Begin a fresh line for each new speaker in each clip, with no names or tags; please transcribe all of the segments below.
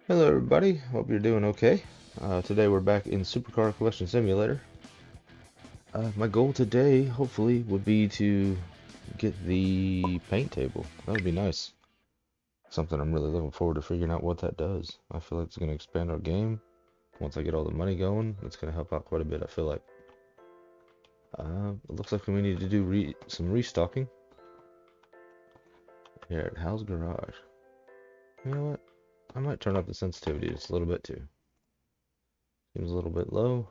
Hello everybody, hope you're doing okay. Today we're back in Supercar Collection Simulator. My goal today, hopefully, would be to get the paint table. That would be nice. Something I'm really looking forward to figuring out what that does. I feel like it's going to expand our game. Once I get all the money going, it's going to help out quite a bit, I feel like. It looks like we need to do some restocking. Here at Hal's Garage. You know what? I might turn up the sensitivity just a little bit too. Seems a little bit low.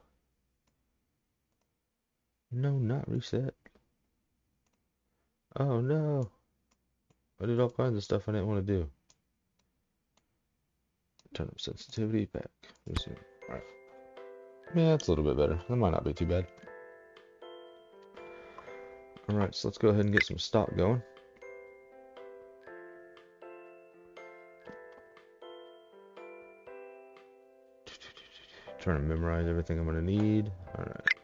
No, not reset. Oh no. I did all kinds of stuff I didn't want to do. Turn up sensitivity back. Alright. Yeah, it's a little bit better. That might not be too bad. Alright, so let's go ahead and get some stock going. Trying to memorize everything I'm going to need. Alright.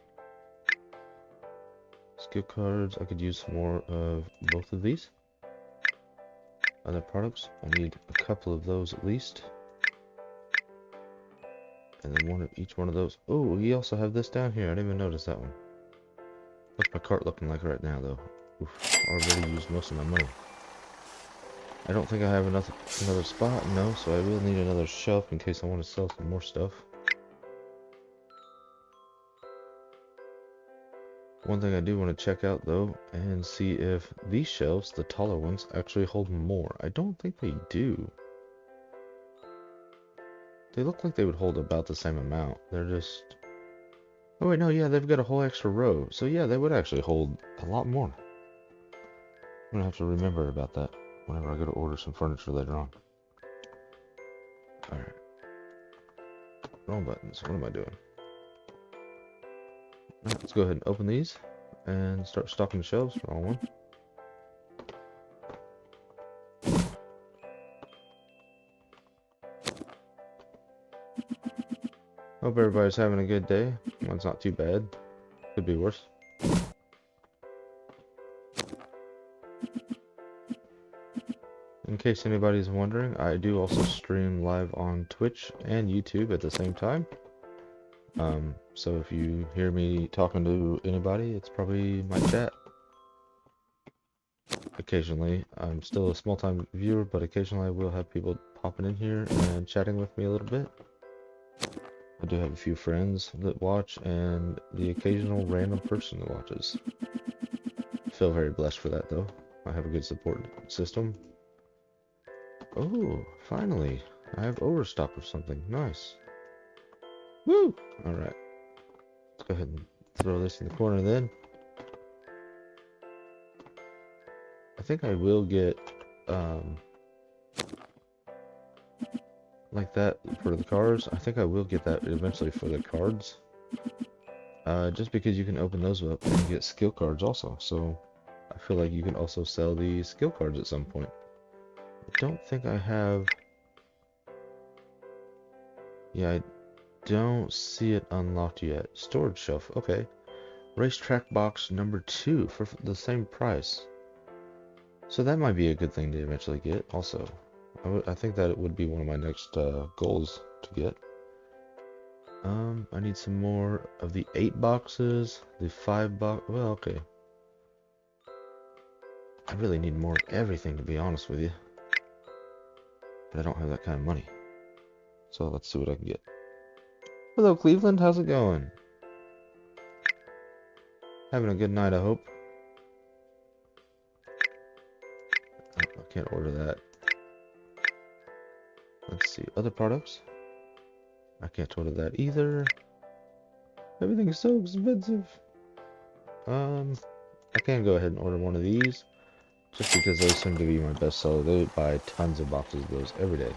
Skill cards. I could use some more of both of these. Other products. I need a couple of those at least. And then one of each one of those. Oh, we also have this down here. I didn't even notice that one. What's my cart looking like right now, though? Oof, already used most of my money. I don't think I have another spot, no, so I will need another shelf in case I want to sell some more stuff. One thing I do want to check out, though, and see if these shelves, the taller ones, actually hold more. I don't think they do. They look like they would hold about the same amount. They're just... Oh wait, no, yeah, they've got a whole extra row. So yeah, they would actually hold a lot more. I'm gonna have to remember about that whenever I go to order some furniture later on. Alright. Wrong buttons. What am I doing? Alright, let's go ahead and open these and start stocking the shelves. Wrong one. Hope everybody's having a good day. Mine's not too bad. Could be worse. In case anybody's wondering, I do also stream live on Twitch and YouTube at the same time. So if you hear me talking to anybody, it's probably my chat. Occasionally, I'm still a small-time viewer, but occasionally I will have people popping in here and chatting with me a little bit. I do have a few friends that watch, and the occasional random person that watches. I feel very blessed for that, though. I have a good support system. Oh, finally, I have overstock of something. Nice. Woo! Alright. Let's go ahead and throw this in the corner then. I think I will get, like that for the cars. I think I will get that eventually for the cards. Just because you can open those up and get skill cards also. So I feel like you can also sell the skill cards at some point. I don't think I have... Yeah, I don't see it unlocked yet. Storage shelf, okay. Racetrack box number 2 for the same price. So that might be a good thing to eventually get also. I think that it would be one of my next goals to get. I need some more of the 8 boxes, the 5 box. Well, okay. I really need more of everything, to be honest with you. But I don't have that kind of money. So let's see what I can get. Hello, Cleveland. How's it going? Having a good night, I hope. Oh, I can't order that. Let's see. Other products? I can't order that either. Everything is so expensive. I can go ahead and order one of these. Just because those seem to be my best seller. They buy tons of boxes of those every day.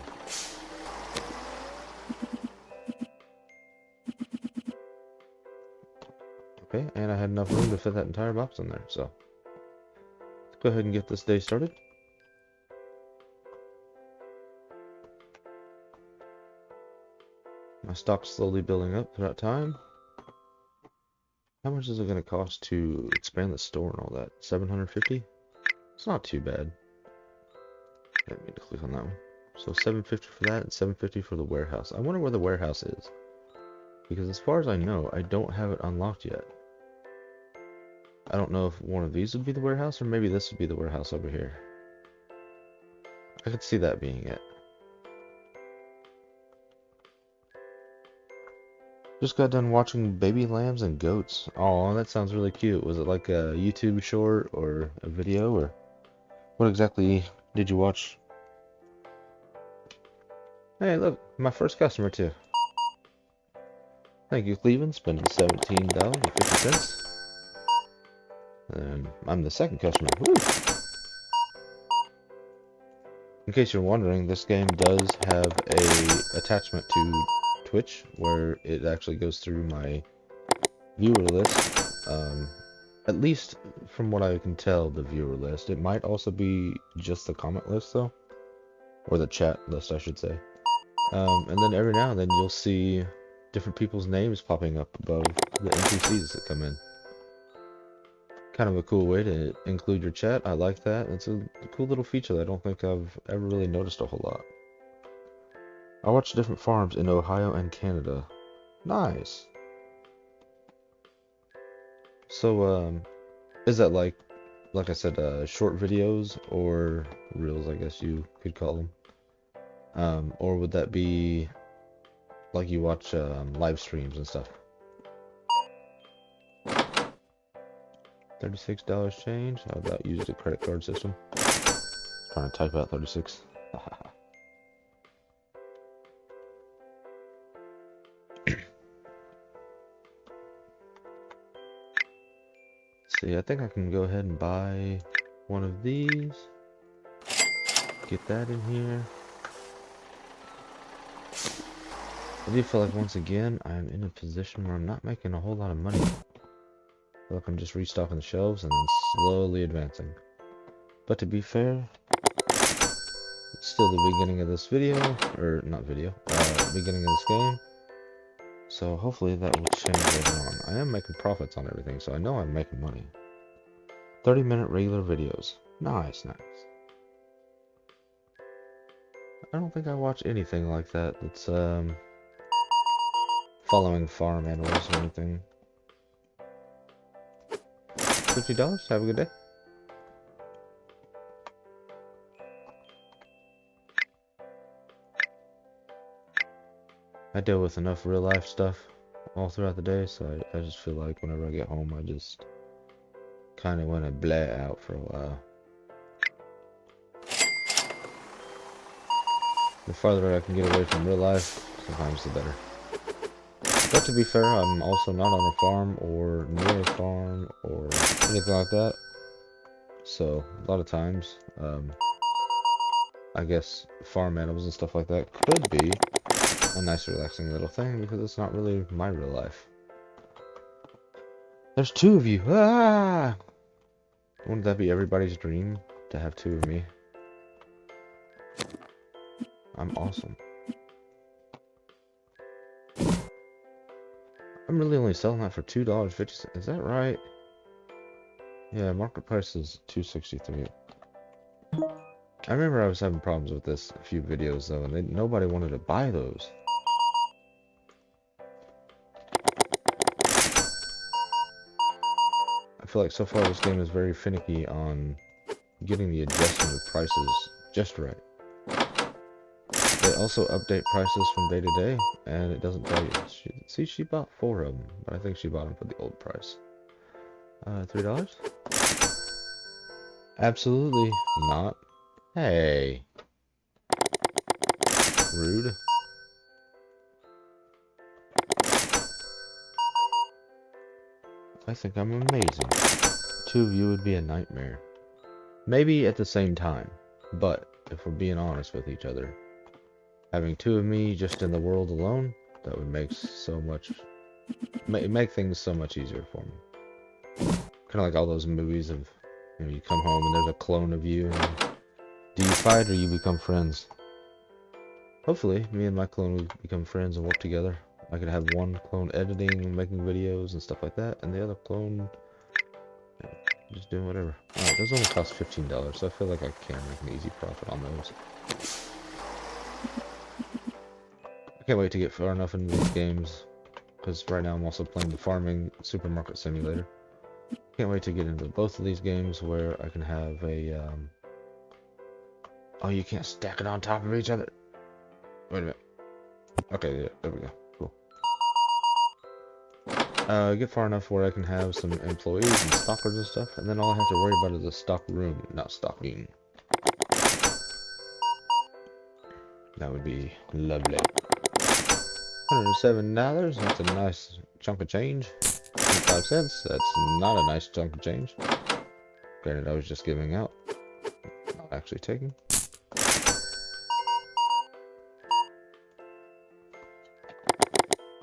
Okay, and I had enough room to fit that entire box in there, so let's go ahead and get this day started. My stock's slowly building up throughout time. How much is it going to cost to expand the store and all that? $750? It's not too bad. I didn't mean to click on that one. So $7.50 for that and $7.50 for the warehouse. I wonder where the warehouse is. Because as far as I know, I don't have it unlocked yet. I don't know if one of these would be the warehouse or maybe this would be the warehouse over here. I could see that being it. Just got done watching baby lambs and goats. Oh, that sounds really cute. Was it like a YouTube short or a video or what exactly did you watch? Hey, look, my first customer too. Thank you, Cleveland, spending $17.50. And I'm the second customer. Woo! In case you're wondering, this game does have a attachment to Twitch where it actually goes through my viewer list. At least from what I can tell, the viewer list. It might also be just the comment list though, or the chat list, I should say. And then every now and then you'll see different people's names popping up above the NPCs that come in. Kind of a cool way to include your chat. I like that. It's a cool little feature that I don't think I've ever really noticed a whole lot. I watch different farms in Ohio and Canada. Nice. So, is that like I said, short videos or reels, I guess you could call them? Or would that be like you watch live streams and stuff? $36 change. How about use the credit card system? Trying to type out 36. See, I think I can go ahead and buy one of these. Get that in here. I do feel like once again I'm in a position where I'm not making a whole lot of money. I feel like I'm just restocking the shelves and then slowly advancing. But to be fair, it's still the beginning of this video, or not video, beginning of this game. So hopefully that will change later on. I am making profits on everything, so I know I'm making money. 30-minute regular videos. Nice, nice. I don't think I watch anything like that that's following farm animals or anything. $50. Have a good day. I deal with enough real life stuff all throughout the day, so I just feel like whenever I get home, I just kind of want to blare out for a while. The farther I can get away from real life, sometimes the better. But to be fair, I'm also not on a farm or near a farm or anything like that. So a lot of times, I guess farm animals and stuff like that could be a nice relaxing little thing because it's not really my real life. There's two of you. Ah! Wouldn't that be everybody's dream to have two of me? I'm awesome. I'm really only selling that for $2.50. Is that right? Yeah, market price is $2.63. I remember I was having problems with this a few videos though, and nobody wanted to buy those. I feel like so far this game is very finicky on getting the adjustment of prices just right. They also update prices from day to day, and it doesn't tell you. See, she bought 4 of them, but I think she bought them for the old price. $3? Absolutely not. Hey. Rude. I think I'm amazing. 2 of you would be a nightmare. Maybe at the same time, but if we're being honest with each other, having 2 of me just in the world alone, that would make things so much easier for me. Kind of like all those movies of, you know, you come home and there's a clone of you, and do you fight or you become friends? Hopefully, me and my clone will become friends and work together. I could have one clone editing and making videos and stuff like that, and the other clone just doing whatever. Alright, those only cost $15, so I feel like I can make an easy profit on those. Can't wait to get far enough into these games, because right now I'm also playing the farming supermarket simulator. Can't wait to get into both of these games where I can have a, oh, you can't stack it on top of each other. Wait a minute. Okay, yeah, there we go. Cool. Get far enough where I can have some employees and stockers and stuff, and then all I have to worry about is the stock room, not stocking. That would be lovely. $107, that's a nice chunk of change. 25 cents, that's not a nice chunk of change. Granted, I was just giving out, not actually taking.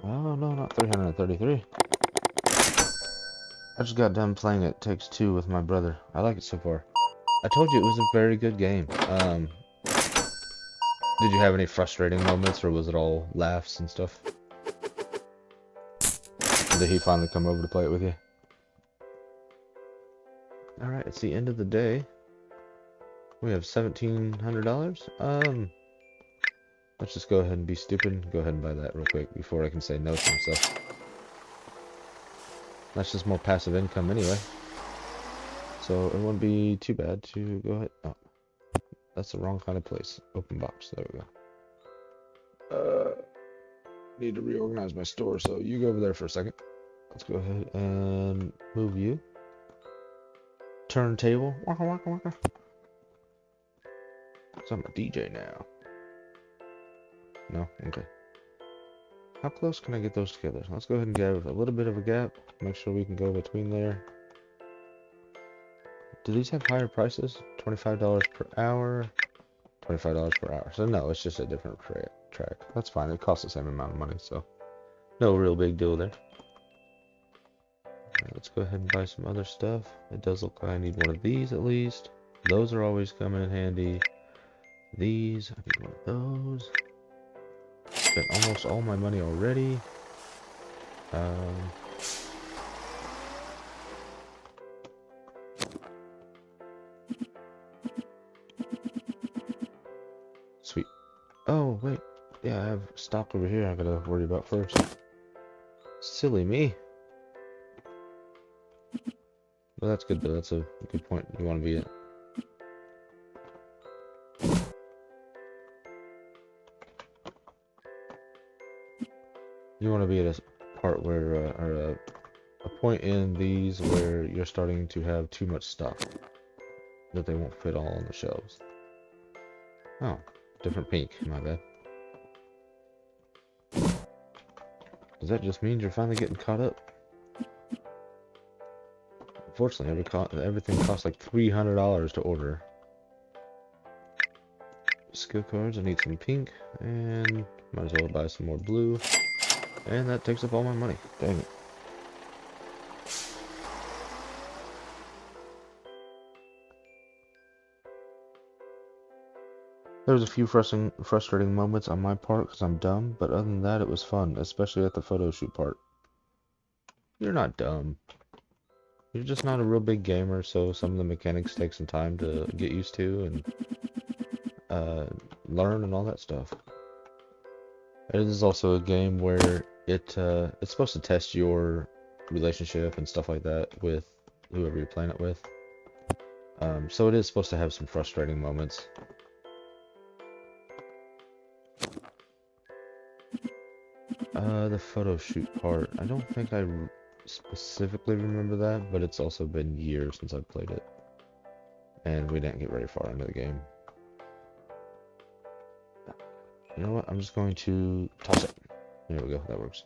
Oh no, not 333. I just got done playing It Takes Two with my brother. I like it so far. I told you it was a very good game. Did you have any frustrating moments, or was it all laughs and stuff? Did he finally come over to play it with you? Alright, it's the end of the day. We have $1,700. Let's just go ahead and be stupid and go ahead and buy that real quick before I can say no to myself. That's just more passive income anyway. So it wouldn't be too bad to go ahead. Oh, that's the wrong kind of place. Open box. There we go. Need to reorganize my store, so you go over there for a second. Let's go ahead and move you. Turntable. Waka waka waka. So I'm a DJ now. No? Okay. How close can I get those together? Let's go ahead and give a little bit of a gap. Make sure we can go between there. Do these have higher prices? $25 per hour. $25 per hour. So no, it's just a different track. That's fine. It costs the same amount of money, so no real big deal there. Alright, let's go ahead and buy some other stuff. It does look like I need one of these at least. Those are always coming in handy. These, I need one of those. Spent almost all my money already. Sweet. Oh, wait. Yeah, I have stock over here I gotta worry about first. Silly me. Well, that's good though. That's a good point. You want to be it. You want to be at a part where, or a point in these where you're starting to have too much stock that they won't fit all on the shelves. Oh, different pink. My bad. Does that just mean you're finally getting caught up? Unfortunately, everything costs like $300 to order. Skill cards, I need some pink, and might as well buy some more blue. And that takes up all my money. Dang it. There was a few frustrating moments on my part because I'm dumb, but other than that, it was fun, especially at the photo shoot part. You're not dumb. You're just not a real big gamer, so some of the mechanics take some time to get used to and learn and all that stuff. It is also a game where it's supposed to test your relationship and stuff like that with whoever you're playing it with. So it is supposed to have some frustrating moments. The photo shoot part. I don't think I specifically remember that, but it's also been years since I've played it. And we didn't get very far into the game. You know what? I'm just going to toss it. There we go. That works.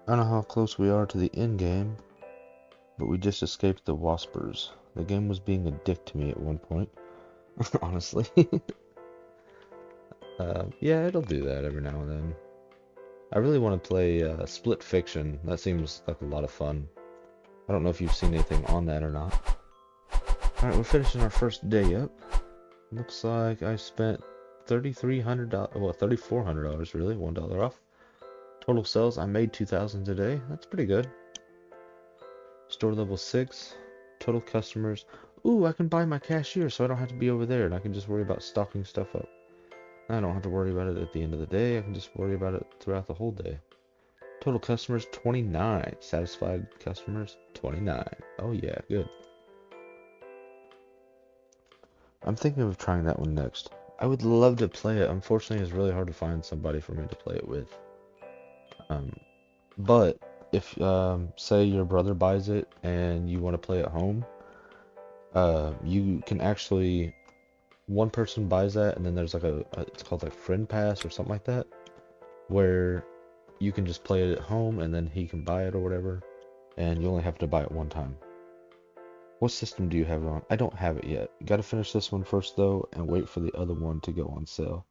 I don't know how close we are to the end game, but we just escaped the Waspers. The game was being a dick to me at one point. Honestly. Yeah, it'll do that every now and then. I really want to play Split Fiction. That seems like a lot of fun. I don't know if you've seen anything on that or not. Alright, we're finishing our first day up. Looks like I spent $3,300, well, $3,400 really, $1 off. Total sales, I made 2,000 today. That's pretty good. Store level 6. Total customers. Ooh, I can buy my cashier so I don't have to be over there and I can just worry about stocking stuff up. I don't have to worry about it at the end of the day. I can just worry about it throughout the whole day. Total customers, 29. Satisfied customers, 29. Oh yeah, good. I'm thinking of trying that one next. I would love to play it. Unfortunately, it's really hard to find somebody for me to play it with. But if, say your brother buys it and you want to play at home, you can actually, one person buys that and then there's like it's called like friend pass or something like that, where you can just play it at home and then he can buy it or whatever, and you only have to buy it one time. What system do you have it on? I don't have it yet. Gotta finish this one first though and wait for the other one to go on sale.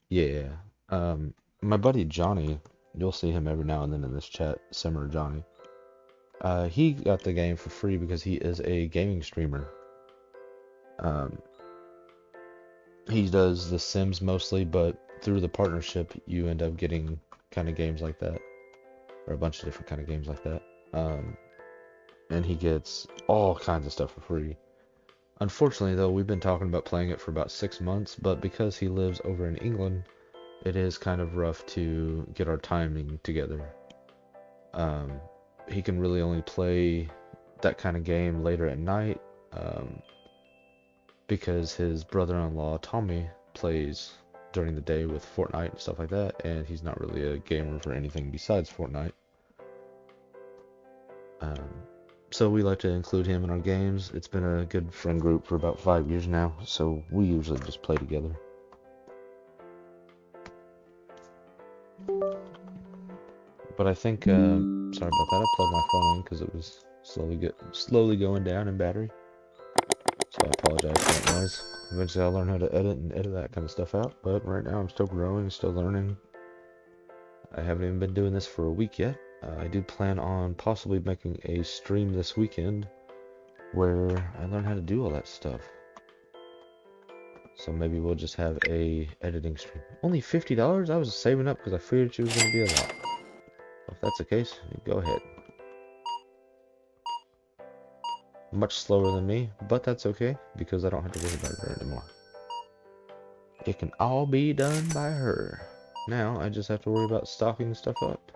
Yeah. My buddy Johnny, you'll see him every now and then in this chat, Simmer Johnny. He got the game for free because he is a gaming streamer. He does The Sims mostly, but through the partnership, you end up getting kind of games like that, or a bunch of different kind of games like that. And he gets all kinds of stuff for free. Unfortunately, though, we've been talking about playing it for about 6 months, but because he lives over in England, it is kind of rough to get our timing together. He can really only play that kind of game later at night, because his brother-in-law Tommy plays during the day with Fortnite and stuff like that, and he's not really a gamer for anything besides Fortnite. So we like to include him in our games. It's been a good friend group for about 5 years now, so we usually just play together. But I think, sorry about that, I plugged my phone in because it was slowly going down in battery. So I apologize for that noise. Eventually I'll learn how to edit that kind of stuff out, but right now I'm still growing, still learning. I haven't even been doing this for a week yet. I do plan on possibly making a stream this weekend where I learn how to do all that stuff. So maybe we'll just have a editing stream. Only $50? I was saving up because I figured she was going to be a lot. If that's the case, go ahead. Much slower than me, but that's okay because I don't have to worry about her anymore. It can all be done by her. Now I just have to worry about stocking stuff up.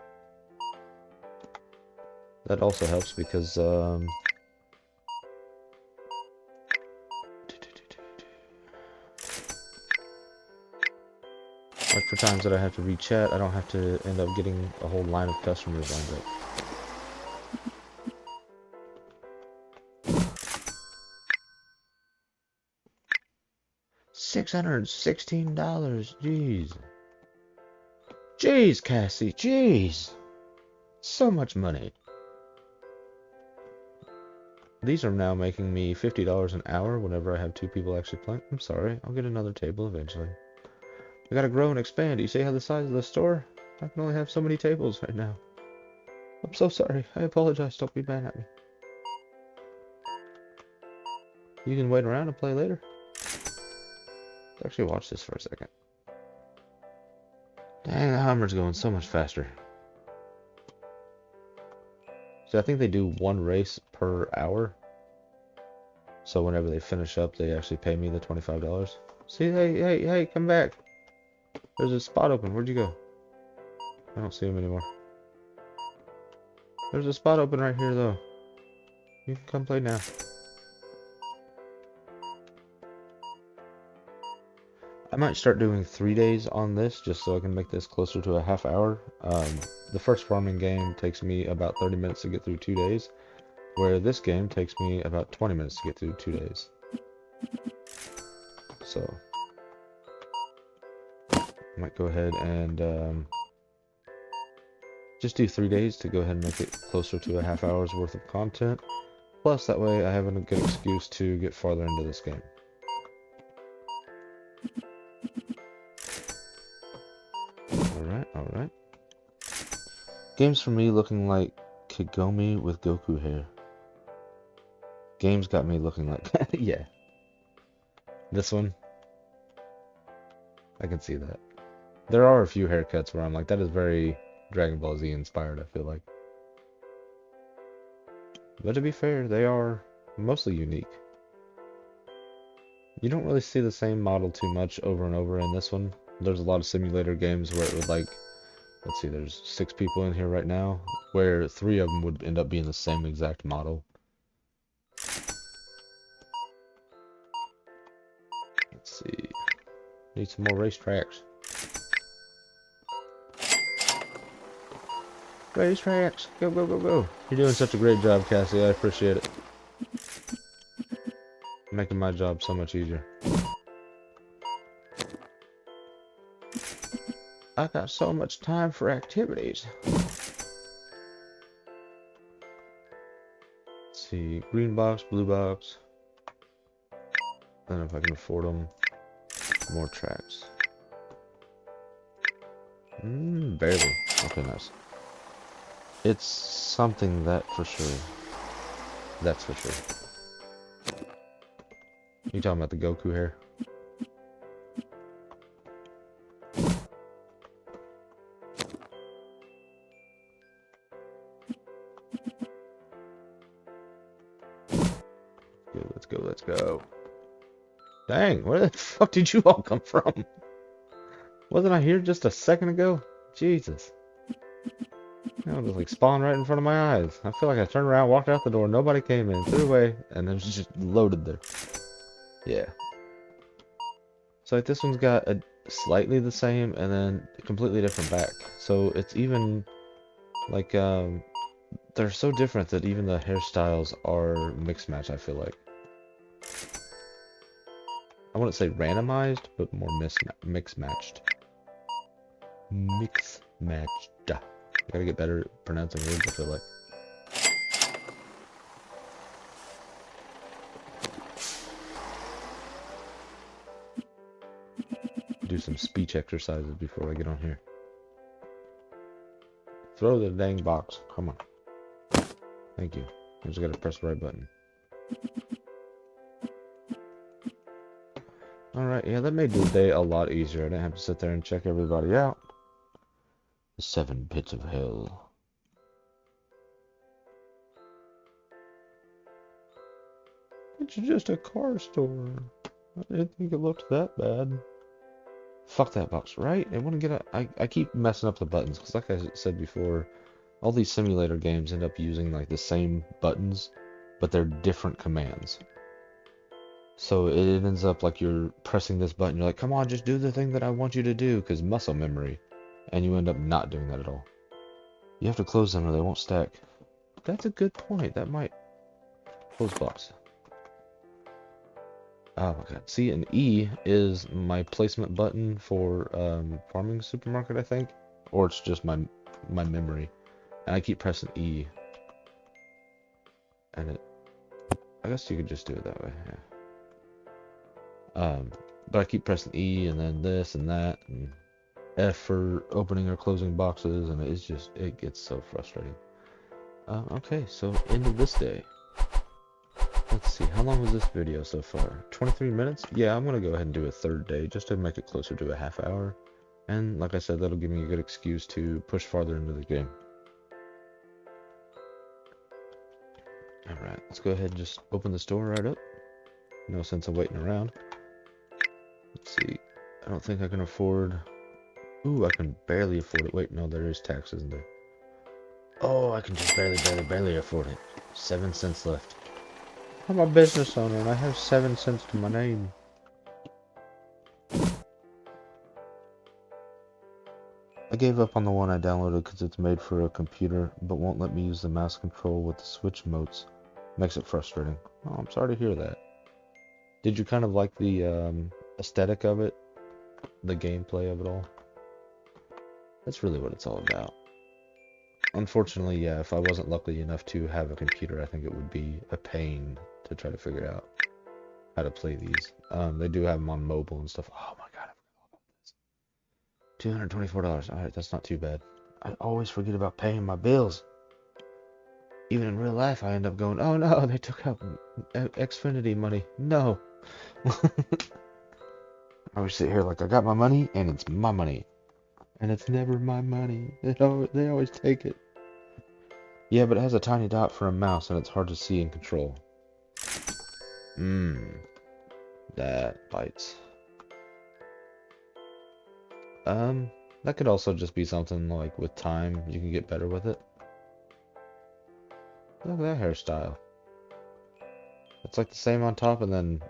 That also helps because like for times that I have to read chat, I don't have to end up getting a whole line of customers lined up. $616, jeez. Jeez, Cassie, jeez. So much money. These are now making me $50 an hour whenever I have 2 people actually playing. I'm sorry, I'll get another table eventually. I gotta grow and expand. You see how the size of the store? I can only have so many tables right now. I'm so sorry. I apologize. Don't be mad at me. You can wait around and play later. Let's actually watch this for a second. Dang, the Hummer's going so much faster. So I think they do 1 race per hour. So whenever they finish up, they actually pay me the $25. See, hey, come back. There's a spot open. Where'd you go? I don't see him anymore. There's a spot open right here, though. You can come play now. I might start doing 3 days on this just so I can make this closer to a half hour. The first farming game takes me about 30 minutes to get through 2 days, where this game takes me about 20 minutes to get through 2 days. So I might go ahead and just do 3 days to go ahead and make it closer to a half hour's worth of content. Plus, that way I have a good excuse to get farther into this game. Alright. Games for me looking like Kagome with Goku hair. Games got me looking like, yeah. This one, I can see that. There are a few haircuts where I'm like, that is very Dragon Ball Z inspired, I feel like. But to be fair, they are mostly unique. You don't really see the same model too much over and over in this one. There's a lot of simulator games where it would like, let's see, there's 6 people in here right now, where 3 of them would end up being the same exact model. Let's see. Need some more racetracks. Racetracks! Go, go, go, go! You're doing such a great job, Cassie. I appreciate it. Making my job so much easier. I got so much time for activities. Let's see. Green box, blue box. Then if I can afford them, more tracks. Barely. Okay, nice. It's something that for sure. That's for sure. You talking about the Goku hair? Let's go, let's go. Dang, where the fuck did you all come from? Wasn't I here just a second ago? Jesus. I was like spawned right in front of my eyes. I feel like I turned around, walked out the door, nobody came in, threw away, and it was just loaded there. Yeah. So like this one's got a slightly the same and then a completely different back. So it's even like they're so different that even the hairstyles are mixed match, I feel like. I wouldn't say randomized, but more mix matched. Mix matched. I gotta get better at pronouncing words, I feel like. Do some speech exercises before I get on here. Throw the dang box. Come on. Thank you. I just gotta press the right button. Alright, yeah, that made the day a lot easier. I didn't have to sit there and check everybody out. The 7 pits of hell. It's just a car store. I didn't think it looked that bad. Fuck that box, right? It wouldn't get I keep messing up the buttons, because like I said before, all these simulator games end up using like the same buttons, but they're different commands. So it ends up like you're pressing this button, you're like, come on, just do the thing that I want you to do, because muscle memory. And you end up not doing that at all. You have to close them or they won't stack. That's a good point. That might... Close box. Oh my god. See, an E is my placement button for farming supermarket, I think. Or it's just my memory. And I keep pressing E. And it... I guess you could just do it that way, yeah. But I keep pressing E and then this and that and F for opening or closing boxes, and it's just, it gets so frustrating. Okay, so end of this day. Let's see, how long was this video so far? 23 minutes? Yeah, I'm gonna go ahead and do a third day just to make it closer to a half hour. And like I said, that'll give me a good excuse to push farther into the game. Alright, let's go ahead and just open the store right up. No sense of waiting around. Let's see, I don't think I can afford... Ooh, I can barely afford it. Wait, no, there is tax, isn't there? Oh, I can just barely afford it. 7 cents left. I'm a business owner and I have 7 cents to my name. I gave up on the one I downloaded because it's made for a computer, but won't let me use the mouse control with the switch modes. Makes it frustrating. Oh, I'm sorry to hear that. Did you kind of like the aesthetic of it? The gameplay of it all? That's really what it's all about. Unfortunately, yeah, if I wasn't lucky enough to have a computer, I think it would be a pain to try to figure out how to play these. They do have them on mobile and stuff. Oh my god, I forgot about this. $224. Alright, that's not too bad. I always forget about paying my bills. Even in real life, I end up going, oh no, they took out Xfinity money. No. I always sit here like I got my money, and it's my money. And it's never my money. They always take it. Yeah, but it has a tiny dot for a mouse, and it's hard to see and control. That bites. That could also just be something like with time you can get better with it. Look at that hairstyle. It's like the same on top and then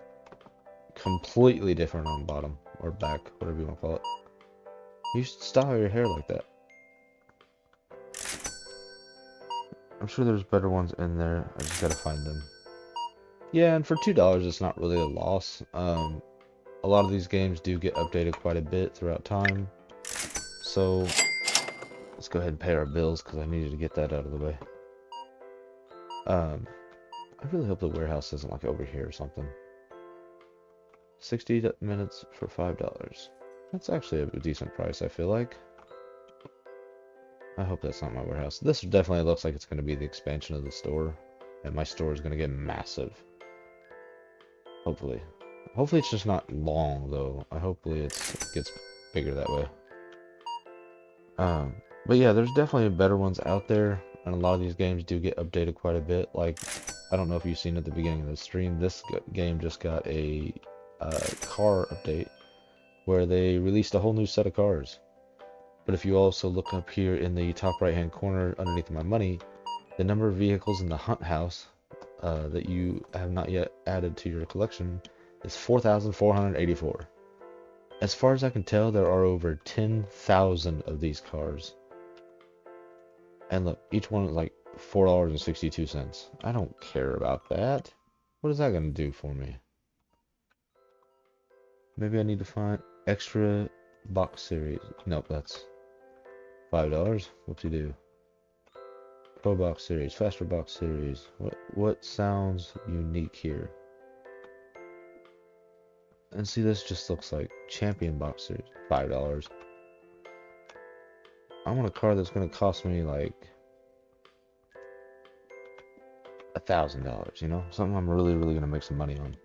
completely different on bottom or back, whatever you want to call it. You should style your hair like that. I'm sure there's better ones in there. I just gotta find them. Yeah, and for $2, it's not really a loss. A lot of these games do get updated quite a bit throughout time. So let's go ahead and pay our bills because I needed to get that out of the way. I really hope the warehouse isn't like over here or something. 60 minutes for $5. That's actually a decent price, I feel like. I hope that's not my warehouse. This definitely looks like it's going to be the expansion of the store. And my store is going to get massive. Hopefully. Hopefully it's just not long, though. Hopefully it gets bigger that way. But yeah, there's definitely better ones out there. And a lot of these games do get updated quite a bit. Like, I don't know if you've seen at the beginning of the stream, this game just got a car update where they released a whole new set of cars. But if you also look up here in the top right hand corner underneath my money, the number of vehicles in the hunt house that you have not yet added to your collection is 4,484. As far as I can tell, there are over 10,000 of these cars. And look, each one is like $4.62. I don't care about that. What is that going to do for me? Maybe I need to find extra box series. Nope, that's $5. Whoopsie-doo. Pro box series, faster box series. What sounds unique here? And see, this just looks like champion box series. $5. I want a car that's going to cost me like $1,000, you know? Something I'm really going to make some money on.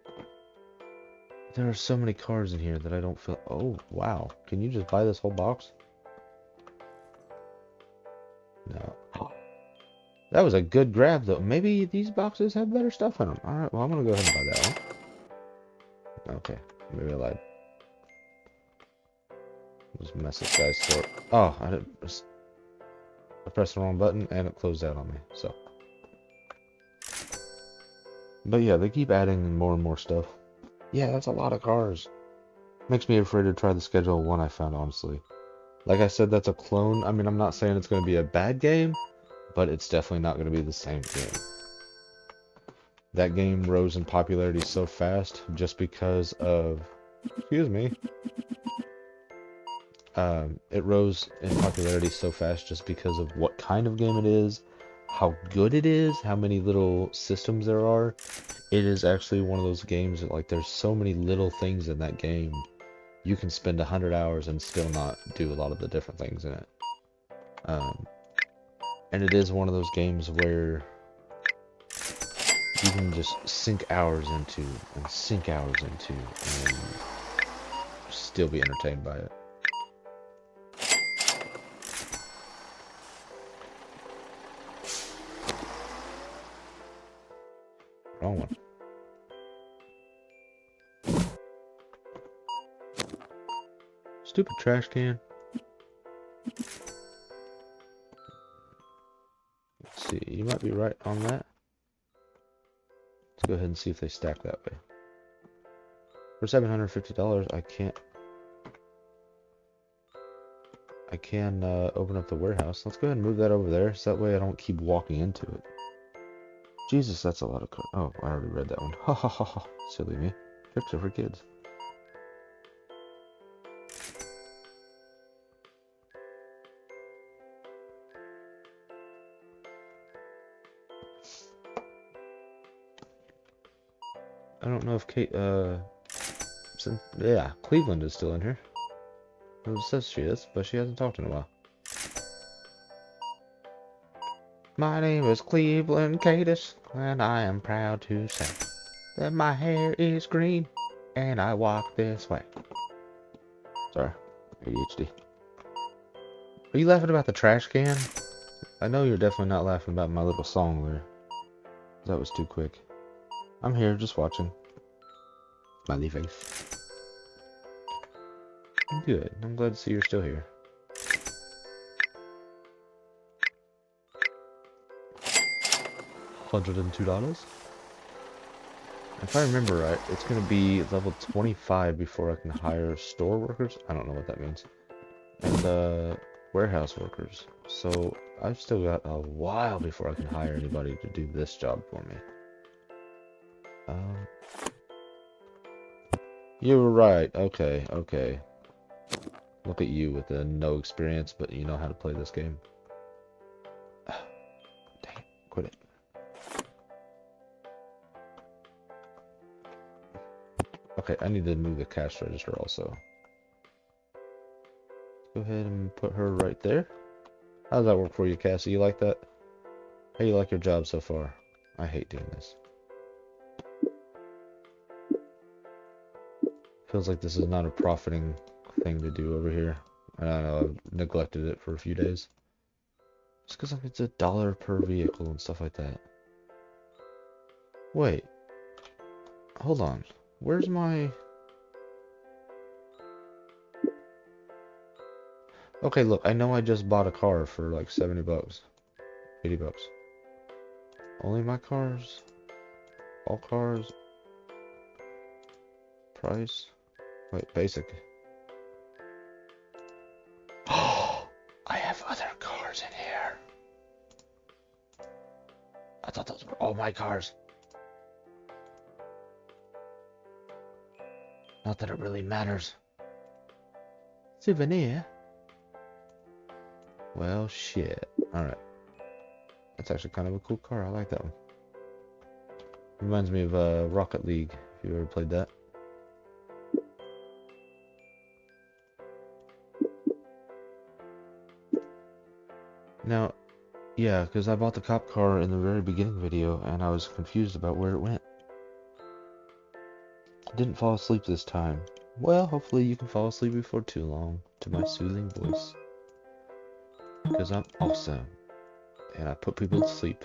There are so many cars in here that I don't feel... Oh, wow. Can you just buy this whole box? No. That was a good grab, though. Maybe these boxes have better stuff in them. Alright, well, I'm going to go ahead and buy that one. Okay, maybe I lied. Just mess this guy's store. Oh, I pressed the wrong button and it closed out on me, so. But yeah, they keep adding more and more stuff. Yeah, that's a lot of cars. Makes me afraid to try the schedule one I found, honestly. Like I said, that's a clone. I mean, I'm not saying it's going to be a bad game, but it's definitely not going to be the same game. That game rose in popularity so fast just because of... Excuse me. It rose in popularity so fast just because of what kind of game it is, how good it is, how many little systems there are. It is actually one of those games that, like, there's so many little things in that game. You can spend 100 hours and still not do a lot of the different things in it. And it is one of those games where you can just sink hours into and still be entertained by it. Wrong one. Stupid trash can. Let's see, you might be right on that. Let's go ahead and see if they stack that way. For $750, I can open up the warehouse. Let's go ahead and move that over there, so that way I don't keep walking into it. Jesus, that's a lot of cars. Oh, I already read that one. Ha ha ha ha. Silly me. Trips are for kids. I don't know if Cleveland is still in here. It says she is, but she hasn't talked in a while. My name is Cleveland Cadis, and I am proud to say that my hair is green, and I walk this way. Sorry, ADHD. Are you laughing about the trash can? I know you're definitely not laughing about my little song there. That was too quick. I'm here just watching. Smiley face. Good. I'm glad to see you're still here. $102. If I remember right, it's going to be level 25 before I can hire store workers. I don't know what that means. And warehouse workers. So I've still got a while before I can hire anybody to do this job for me. You're right. Okay, okay. Look at you with the no experience, but you know how to play this game. Dang it, quit it. Okay, I need to move the cash register also. Go ahead and put her right there. How does that work for you, Cassie? You like that? How you like your job so far? I hate doing this. Feels like this is not a profiting thing to do over here. I don't know, I've neglected it for a few days. Just because it's $1 per vehicle and stuff like that. Wait. Hold on. Where's my... Okay, look, I know I just bought a car for like 70 bucks. 80 bucks. Only my cars. All cars. Price. Wait, basic. Oh, I have other cars in here. I thought those were all my cars. Not that it really matters. Souvenir? Well, shit. Alright. That's actually kind of a cool car. I like that one. Reminds me of Rocket League, if you ever played that. Now, yeah, because I bought the cop car in the very beginning video, and I was confused about where it went. I didn't fall asleep this time. Well, hopefully you can fall asleep before too long to my soothing voice. Because I'm awesome. And I put people to sleep.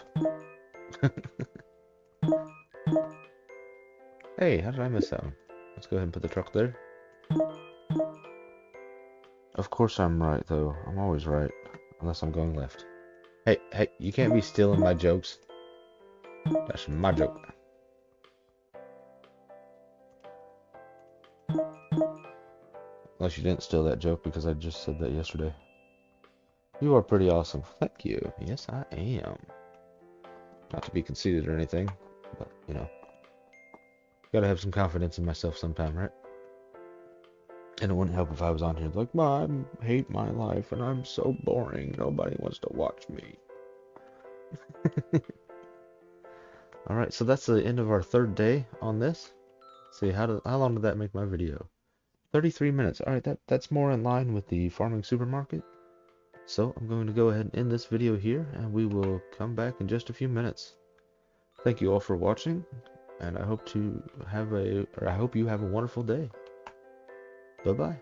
Hey, how did I miss that one? Let's go ahead and put the truck there. Of course I'm right, though. I'm always right. Unless I'm going left. Hey, hey, you can't be stealing my jokes. That's my joke. Unless you didn't steal that joke because I just said that yesterday. You are pretty awesome. Thank you. Yes, I am. Not to be conceited or anything, but, you know. Gotta have some confidence in myself sometime, right? And it wouldn't help if I was on here like, I hate my life and I'm so boring. Nobody wants to watch me. Alright, so that's the end of our third day on this. Let's see, how long did that make my video? 33 minutes. Alright, that's more in line with the farming supermarket. So I'm going to go ahead and end this video here, and we will come back in just a few minutes. Thank you all for watching, and I hope you have a wonderful day. Bye-bye.